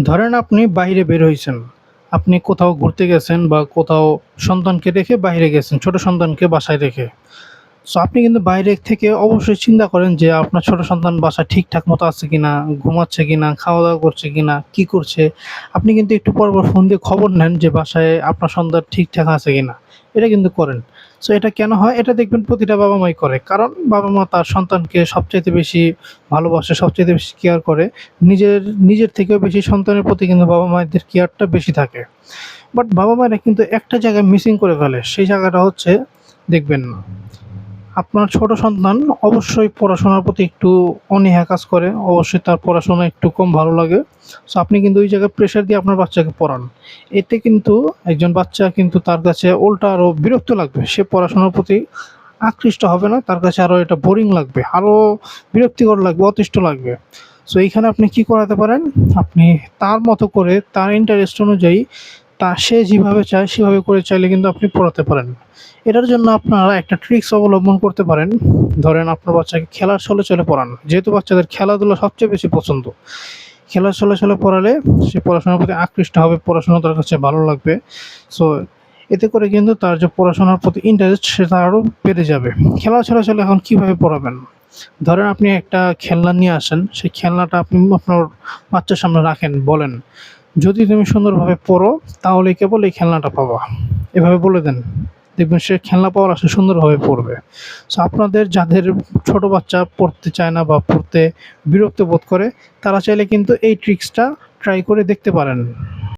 ধরেন আপনি বাইরে বের হইছেন। আপনি কোথাও ঘুরতে গেছেন বা কোথাও সন্তানকে রেখে বাইরে গেছেন, ছোট সন্তানকে বাসায় রেখে। সো আপনি কিন্তু বাইরে থেকে অবশ্যই চিন্তা করেন যে আপনার ছোট সন্তান বাসায় ঠিকঠাক মতো আছে কিনা, ঘুমাচ্ছে কিনা, খাওয়া-দাওয়া করছে কিনা, কি করছে? আপনি কিন্তু একটু পর ফোন দিয়ে খবর নেন যে বাসায় আপনার সন্তান ঠিকঠাক আছে কিনা। এটা কিন্তু করেন। সো এটা কেন হয়? এটা দেখবেন প্রতিটা বাবা-মাই করে। কারণ বাবা-মা তার সন্তানকে সবচাইতে বেশি ভালোবাসে, সবচাইতে বেশি কেয়ার করে। নিজের থেকেও বেশি সন্তানের প্রতি কিন্তু বাবা-মায়েদের কেয়ারটা বেশি থাকে। বাট বাবা-মায়েরা কিন্তু একটা জায়গায় মিসিং করে ফেলে। সেই জায়গাটা হচ্ছে দেখবেন আপনার ছোট সন্তান অবশ্যই পড়াশোনার প্রতি একটু অনীহা কাজ করে। অবশ্যই তার পড়াশোনা একটু কম ভালো লাগে। সো আপনি কিন্তু ওই জায়গায় প্রেশার দিয়ে আপনার বাচ্চাকে পড়ান। এতে কিন্তু একজন বাচ্চা কিন্তু তার কাছে উল্টা আরো বিরক্ত লাগবে। সে পড়াশোনার প্রতি আকৃষ্ট হবে না। তার কাছে আরো এটা বোরিং লাগবে। আরো বিরক্তিকর লাগবে, অতিষ্ঠ লাগবে। সো এইখানে আপনি কি করাতে পারেন? আপনি তার মতো করে তার ইন্টারেস্ট অনুযায়ী সে যেভাবে চায় সেভাবে করে চাইলে কিন্তু আপনি পড়াতে পারেন। এটার জন্য আপনারা একটা ট্রিক্স অবলম্বন করতে পারেন। ধরেন আপনার বাচ্চাকে খেলার ছলে পড়ান। যেহেতু বাচ্চাদের খেলাধুলা সবচেয়ে বেশি পছন্দ। খেলার ছলে পড়ালে সে পড়াশোনার প্রতি আকৃষ্ট হবে, পড়াশোনা তার কাছে ভালো লাগবে। সো এতে করে কিন্তু তার যে পড়াশোনার প্রতি ইন্টারেস্ট সেটা আরও বেড়ে যাবে। খেলার ছলে এখন কীভাবে পড়াবেন? ধরেন আপনি একটা খেলনা নিয়ে আসেন, সেই খেলনাটা আপনি আপনার বাচ্চার সামনে রাখেন, বলেন, "যদি তুমি সুন্দরভাবে পড়ো তাহলে কেবল এই খেলনাটা পাবা।" এভাবে বলে দেন। দেখবেন সে খেলনা পাওয়ার আশায় সুন্দরভাবে পড়বে। সো আপনাদের যাদের ছোট বাচ্চা পড়তে চায় না বা পড়তে বিরক্ত বোধ করে, তারা চাইলে কিন্তু এই ট্রিক্সটা ট্রাই করে দেখতে পারেন।